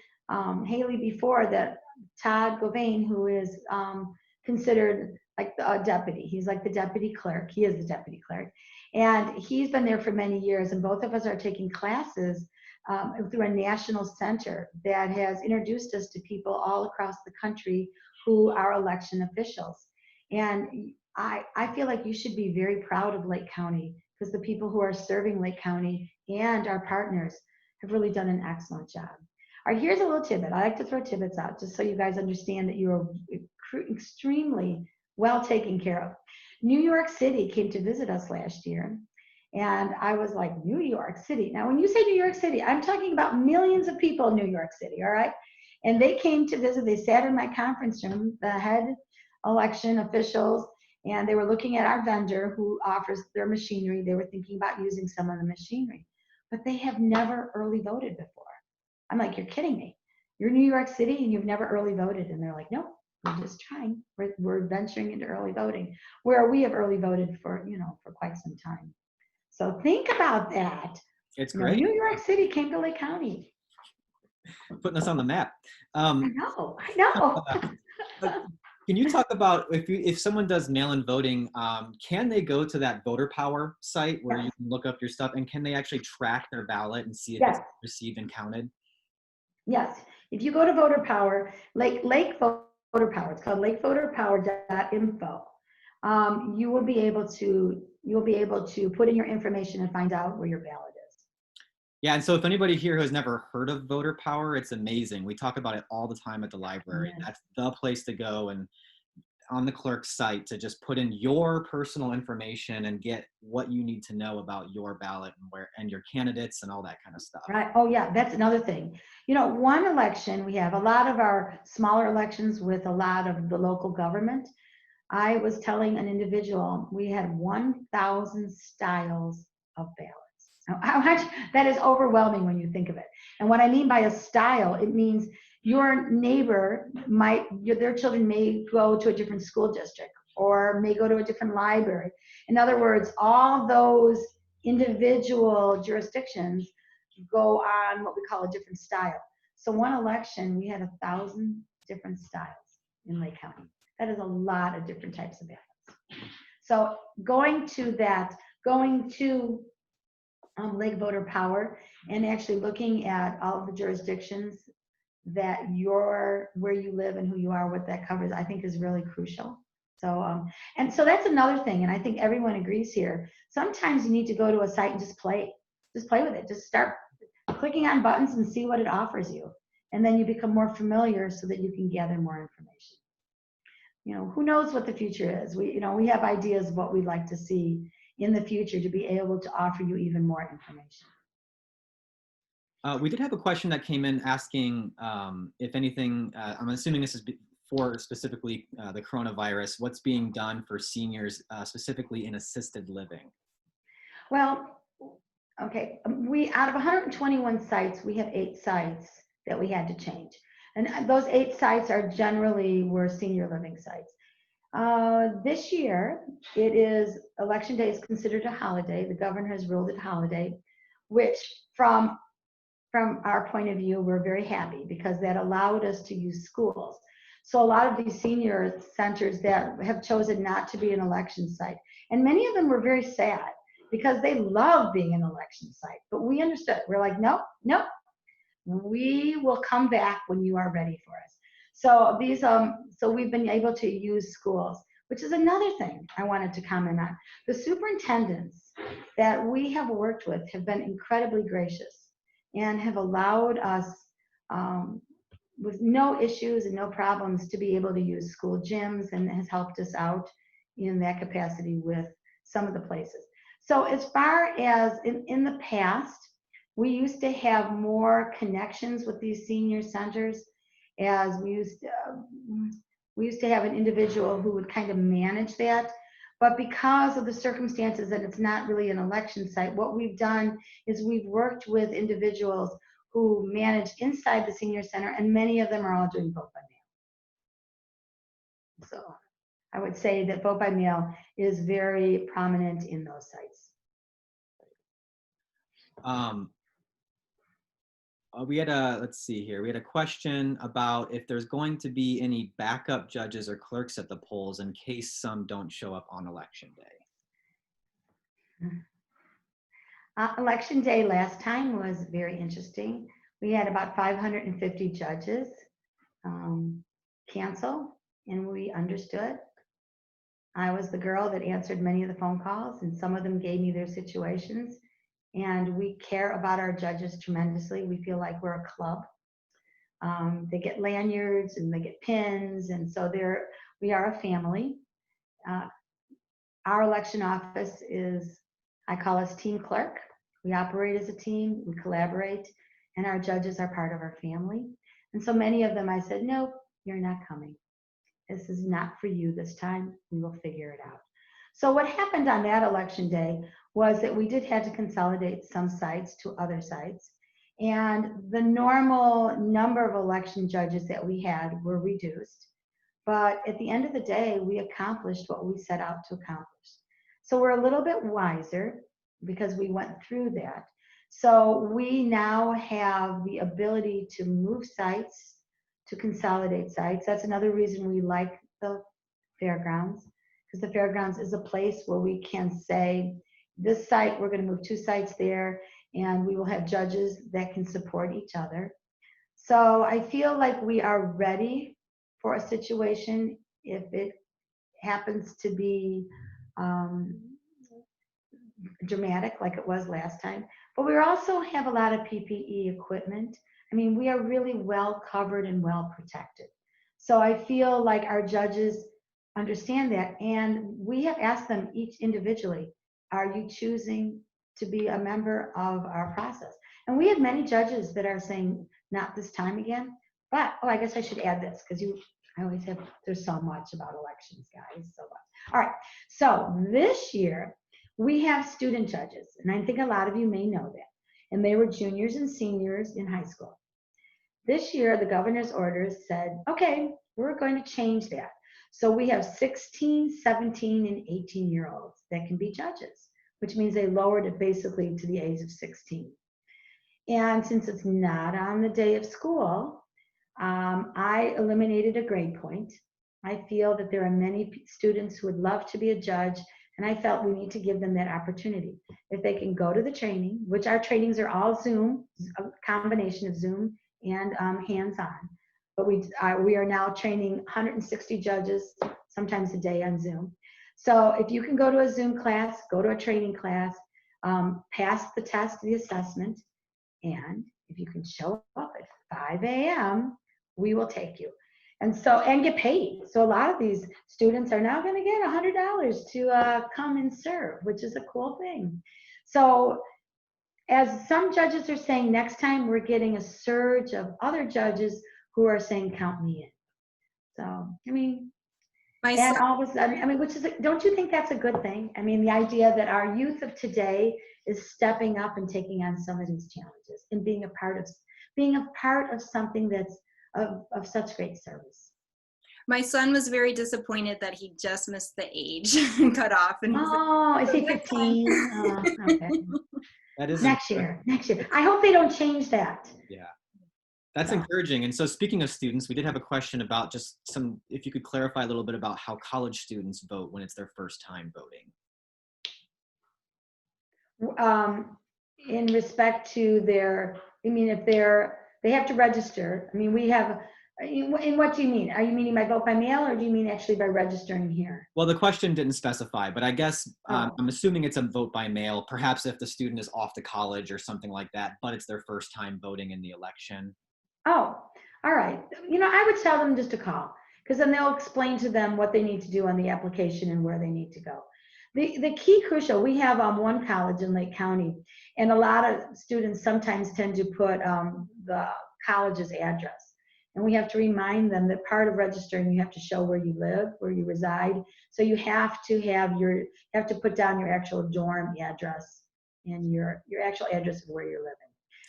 Haley before that Todd Govain, who is considered like a deputy, he's like the deputy clerk. He is the deputy clerk. And he's been there for many years, and both of us are taking classes through a national center that has introduced us to people all across the country who are election officials. And I feel like you should be very proud of Lake County, because the people who are serving Lake County and our partners have really done an excellent job. All right, here's a little tidbit. I like to throw tidbits out just so you guys understand that you are extremely well taken care of. New York City came to visit us last year, and I was like, New York City. Now, when you say New York City, I'm talking about millions of people in New York City, all right? And they came to visit. They sat in my conference room, the head election officials, and they were looking at our vendor who offers their machinery. They were thinking about using some of the machinery, but they have never early voted before. I'm like, you're kidding me. You're New York City and you've never early voted. And they're like, no, we're just trying. We're venturing into early voting, where we have early voted for quite some time. So think about that. It's great. New York City came to Lake County. Putting us on the map. I know. Can you talk about if someone does mail-in voting, can they go to that Voter Power site where you can look up your stuff, and can they actually track their ballot and see if it's received and counted? Yes. If you go to Voter Power, Lake Voter Power, it's called lakevoterpower.info. You will be able to put in your information and find out where your ballot is. Yeah, and so if anybody here who has never heard of Voter Power, it's amazing. We talk about it all the time at the library. Yes. That's the place to go, and on the clerk's site to just put in your personal information and get what you need to know about your ballot and your candidates and all that kind of stuff. Right. Oh yeah, that's another thing. One election, we have a lot of our smaller elections with a lot of the local government. I was telling an individual we had 1,000 styles of ballots. Now, how much that is overwhelming when you think of it. And what I mean by a style, it means your neighbor their children may go to a different school district or may go to a different library. In other words, all those individual jurisdictions go on what we call a different style. So one election, we had 1,000 different styles in Lake County. That is a lot of different types of ballots. So going to Lake Voter Power and actually looking at all of the jurisdictions that where you live and who you are, what that covers, I think is really crucial. So, and so that's another thing, and I think everyone agrees here. Sometimes you need to go to a site and just play with it. Just start clicking on buttons and see what it offers you. And then you become more familiar so that you can gather more information. Who knows what the future is? We have ideas of what we'd like to see in the future to be able to offer you even more information. We did have a question that came in asking if anything, I'm assuming this is for specifically the coronavirus, what's being done for seniors specifically in assisted living? Well, okay, out of 121 sites, we have 8 sites that we had to change. And those 8 sites were senior living sites. This year, Election Day is considered a holiday. The governor has ruled it holiday, which from our point of view, we're very happy because that allowed us to use schools. So a lot of these senior centers that have chosen not to be an election site, and many of them were very sad because they love being an election site, but we understood. We're like, nope, we will come back when you are ready for us. So so we've been able to use schools, which is another thing I wanted to comment on. The superintendents that we have worked with have been incredibly gracious and have allowed us with no issues and no problems to be able to use school gyms, and has helped us out in that capacity with some of the places. So as far as in the past, we used to have more connections with these senior centers, as we used to have an individual who would kind of manage that. But because of the circumstances that it's not really an election site, what we've done is we've worked with individuals who manage inside the senior center, and many of them are all doing vote by mail. So I would say that vote by mail is very prominent in those sites. We had a, let's see here, we had a question about if there's going to be any backup judges or clerks at the polls in case some don't show up on election day. Election day last time was very interesting. We had about 550 judges cancel, and we understood. I was the girl that answered many of the phone calls, and some of them gave me their situations. And we care about our judges tremendously. We feel like we're a club. They get lanyards and they get pins, and so we are a family. Our election office is, I call us team clerk. We operate as a team, we collaborate, and our judges are part of our family. And so many of them I said, no, you're not coming. This is not for you this time. We will figure it out. So what happened on that election day was that we did have to consolidate some sites to other sites. And the normal number of election judges that we had were reduced. But at the end of the day, we accomplished what we set out to accomplish. So we're a little bit wiser because we went through that. So we now have the ability to move sites, to consolidate sites. That's another reason we like the fairgrounds, because the fairgrounds is a place where we can say, this site, we're going to move 2 sites there, and we will have judges that can support each other. So I feel like we are ready for a situation if it happens to be dramatic like it was last time. But we also have a lot of PPE equipment. I mean, we are really well covered and well protected. So I feel like our judges understand that, and we have asked them each individually, are you choosing to be a member of our process? And we have many judges that are saying, not this time again. But, oh, I guess I should add this, because I always have, there's so much about elections, guys, so much. All right, so this year, we have student judges, and I think a lot of you may know that. And they were juniors and seniors in high school. This year, the governor's orders said, okay, we're going to change that. So we have 16, 17, and 18-year-olds that can be judges, which means they lowered it basically to the age of 16. And since it's not on the day of school, I eliminated a grade point. I feel that there are many students who would love to be a judge, and I felt we need to give them that opportunity. If they can go to the training, which our trainings are all Zoom, a combination of Zoom and hands-on. But we are now training 160 judges, sometimes a day on Zoom. So if you can go to a Zoom class, go to a training class, pass the test, the assessment, and if you can show up at 5 a.m., we will take you. And get paid. So a lot of these students are now going to get $100 to come and serve, which is a cool thing. So as some judges are saying, next time we're getting a surge of other judges who are saying, count me in. So, I mean, and all of a sudden, I mean, don't you think that's a good thing? I mean, the idea that our youth of today is stepping up and taking on some of these challenges and being a part of something that's of such great service. My son was very disappointed that he just missed the age cutoff. And oh, is he 15? Oh, okay. That is next year. I hope they don't change that. Yeah, that's encouraging. And so speaking of students, we did have a question about just if you could clarify a little bit about how college students vote when it's their first time voting. In respect to if they have to register. I mean, we have, and what do you mean? Are you meaning by vote by mail, or do you mean actually by registering here? Well, the question didn't specify, but I guess I'm assuming it's a vote by mail, perhaps if the student is off to college or something like that, but it's their first time voting in the election. Oh, all right. I would tell them just to call, because then they'll explain to them what they need to do on the application and where they need to go. The key crucial, we have one college in Lake County, and a lot of students sometimes tend to put the college's address. And we have to remind them that part of registering, you have to show where you live, where you reside. So you have to put down your actual dorm address and your actual address of where you're living.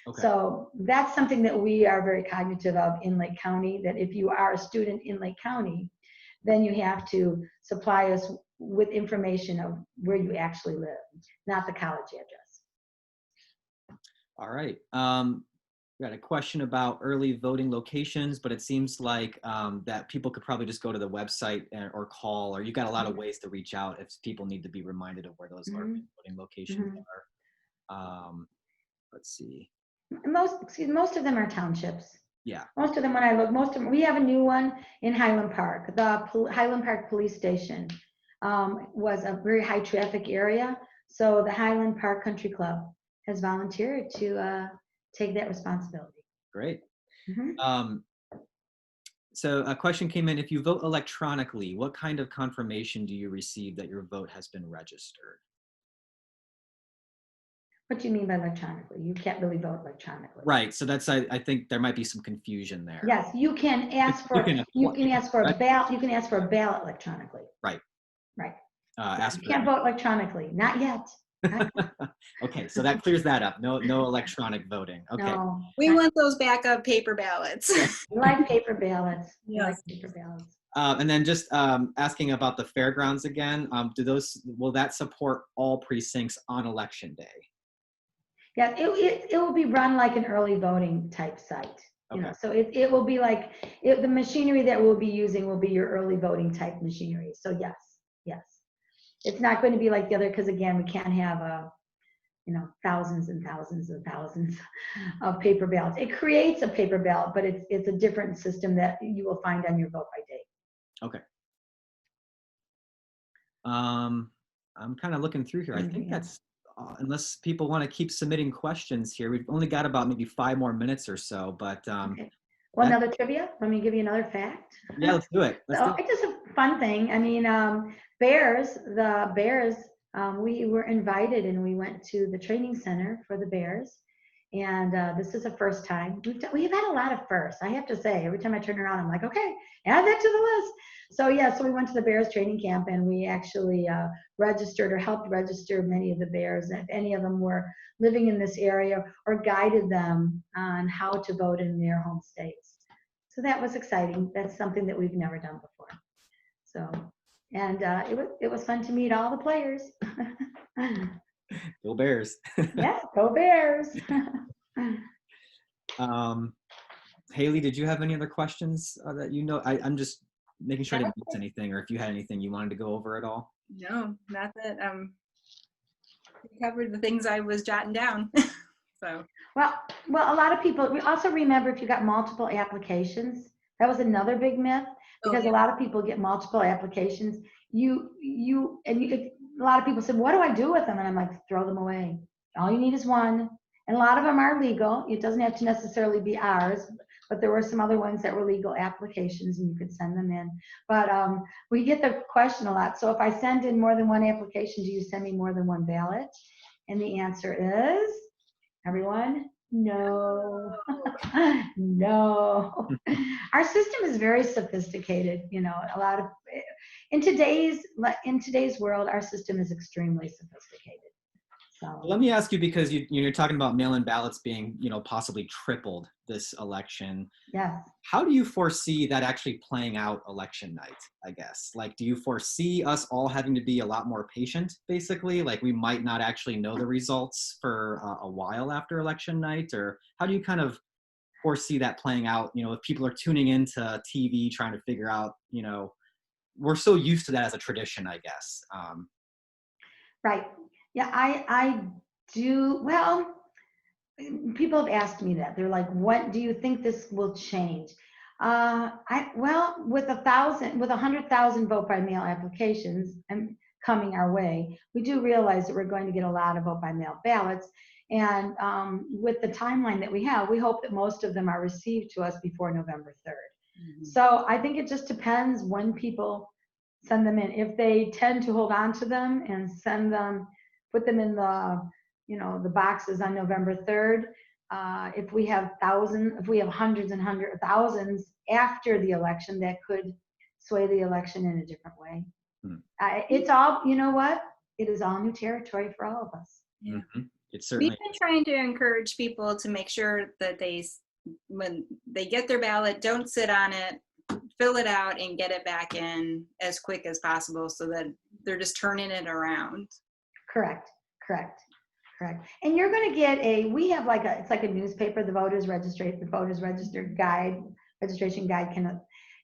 Okay. So that's something that we are very cognitive of in Lake County, that if you are a student in Lake County, then you have to supply us with information of where you actually live, not the college address. All right. We got a question about early voting locations, but it seems like that people could probably just go to the website or call, or you've got a lot of ways to reach out if people need to be reminded of where those early voting locations are. Let's see. Most of them are townships. Yeah. Most of them, when I look, we have a new one in Highland Park. The Highland Park Police Station was a very high traffic area. So the Highland Park Country Club has volunteered to take that responsibility. Great. So a question came in: if you vote electronically, what kind of confirmation do you receive that your vote has been registered? What do you mean by electronically? You can't really vote electronically. Right. So that's, I think there might be some confusion there. Yes, you can ask for a ballot. You can ask for a ballot electronically. Right. Right. Ask you can't vote electronically. Not yet. Okay, so that clears that up. No electronic voting. Okay. No, We want those backup paper ballots. we like paper ballots. We Yes. like paper ballots. And then just asking about the fairgrounds again. Will that support all precincts on election day? Yeah, it will be run like an early voting type site. You know, so it will be like the machinery that we'll be using will be your early voting type machinery. So yes. It's not going to be like the other, because again, we can't have thousands and thousands and thousands of paper ballots. It creates a paper ballot, but it's a different system that you will find on your vote by date. Okay. I'm kind of looking through here. I think that's unless people want to keep submitting questions here. We've only got about maybe 5 more minutes or so, but okay. Well, another trivia. Let me give you another fact. Yeah, let's do it. It's just a fun thing. I mean, the Bears, we were invited and we went to the training center for the Bears. And this is the first time. We've had a lot of firsts, I have to say. Every time I turn around, I'm like, okay, add that to the list. So we went to the Bears training camp and we actually registered or helped register many of the Bears. If any of them were living in this area, or guided them on how to vote in their home states. So that was exciting. That's something that we've never done before. So, and it was fun to meet all the players. Go Bears. Yeah, go Bears. Haley, did you have any other questions that I'm just making sure I didn't miss anything, or if you had anything you wanted to go over at all? No, not that. We covered the things I was jotting down. So. Well, a lot of people, we also remember if you got multiple applications, that was another big myth, because a lot of people get multiple applications. A lot of people said, what do I do with them? And I'm like, throw them away. All you need is one. And a lot of them are legal. It doesn't have to necessarily be ours, but there were some other ones that were legal applications and you could send them in. But we get the question a lot. So if I send in more than one application, do you send me more than one ballot? And the answer is, everyone, no. No. Our system is very sophisticated. In today's world, our system is extremely sophisticated. So let me ask you, because you're talking about mail-in ballots being, possibly tripled this election. Yes. How do you foresee that actually playing out election night, I guess? Like, do you foresee us all having to be a lot more patient, basically? Like, we might not actually know the results for a while after election night? Or how do you kind of foresee that playing out, if people are tuning into TV trying to figure out, we're so used to that as a tradition, I guess. Right. Yeah, I do. Well, people have asked me that. They're like, what do you think this will change? With 100,000 vote by mail applications coming our way, we do realize that we're going to get a lot of vote by mail ballots. And with the timeline that we have, we hope that most of them are received to us before November 3rd. Mm-hmm. So I think it just depends when people send them in. If they tend to hold on to them and put them in the boxes on November 3rd, if we have hundreds and hundreds of thousands after the election, that could sway the election in a different way. It's all, you know what? It is all new territory for all of us. Yeah. Mm-hmm. It's We've certainly. been trying to encourage people to make sure that when they get their ballot, don't sit on it, fill it out and get it back in as quick as possible so that they're just turning it around. Correct. And you're going to get we have it's like a newspaper, the voters registration guide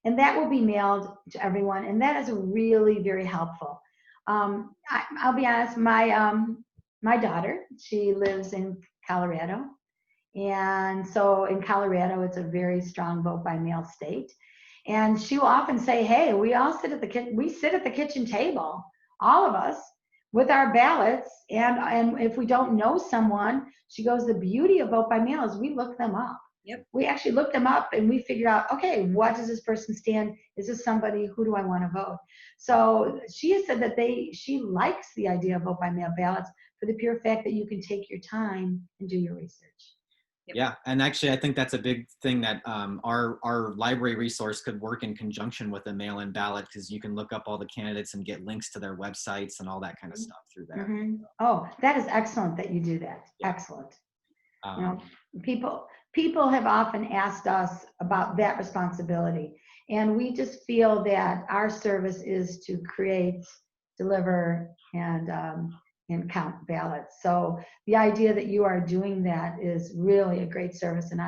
and that will be mailed to everyone. And that is really very helpful. I'll be honest, my daughter, she lives in Colorado. And so in Colorado, it's a very strong vote by mail state. And she will often say, hey, we sit at the kitchen table, all of us, with our ballots. And if we don't know someone, she goes, the beauty of vote by mail is we look them up. Yep. We actually look them up and we figure out, okay, what does this person stand? Is this somebody, who do I want to vote? So she has said that she likes the idea of vote by mail ballots for the pure fact that you can take your time and do your research. Yep. Yeah, and actually, I think that's a big thing that our library resource could work in conjunction with a mail-in ballot, because you can look up all the candidates and get links to their websites and all that kind of stuff through there. Mm-hmm. Oh, that is excellent that you do that. Yeah. Excellent. People have often asked us about that responsibility, and we just feel that our service is to create, deliver, and count ballots. So the idea that you are doing that is really a great service, and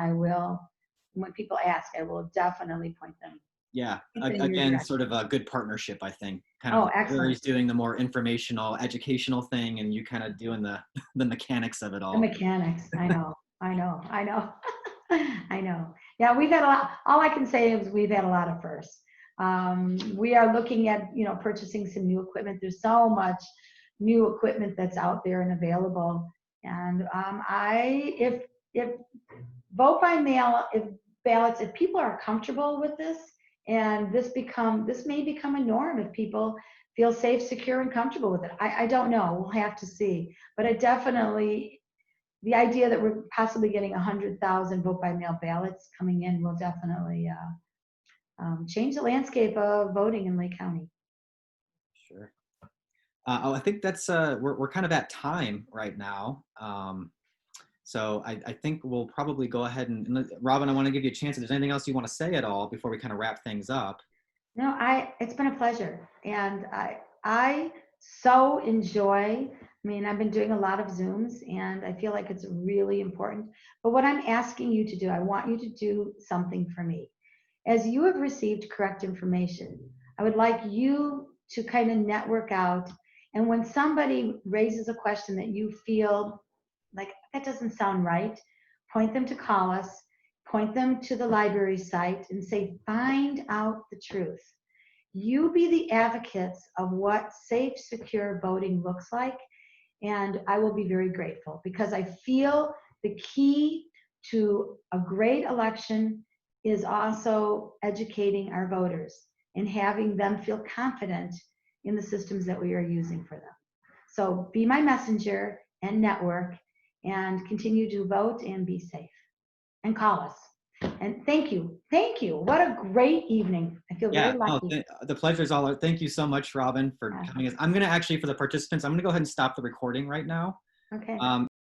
when people ask, I will definitely point them. Yeah, again, sort of a good partnership, I think. Excellent. He's doing the more informational, educational thing, and you kind of doing the mechanics of it all. The mechanics, I know. I know. Yeah, we've had a lot. All I can say is we've had a lot of firsts. We are looking at, purchasing some new equipment. There's so much new equipment that's out there and available. And if vote by mail, if people are comfortable with this, and this may become a norm if people feel safe, secure, and comfortable with it. I don't know. We'll have to see. But the idea that we're possibly getting 100,000 vote by mail ballots coming in will definitely change the landscape of voting in Lake County. Sure. I think that's we're kind of at time right now. So I think we'll probably go ahead and Robin, I want to give you a chance. If there's anything else you want to say at all before we kind of wrap things up. No, it's been a pleasure, and I so enjoy. I've been doing a lot of Zooms, and I feel like it's really important. But what I'm asking you to do, I want you to do something for me. As you have received correct information, I would like you to kind of network out. And when somebody raises a question that you feel like that doesn't sound right, point them to call us, point them to the library site and say, find out the truth. You be the advocates of what safe, secure voting looks like. And I will be very grateful, because I feel the key to a great election is also educating our voters and having them feel confident in the systems that we are using for them. So be my messenger and network, and continue to vote and be safe, and call us. And thank you. What a great evening. I feel very lucky. The pleasure is all ours. Thank you so much, Robin, for coming. I'm going to actually, for the participants, I'm going to go ahead and stop the recording right now. Okay.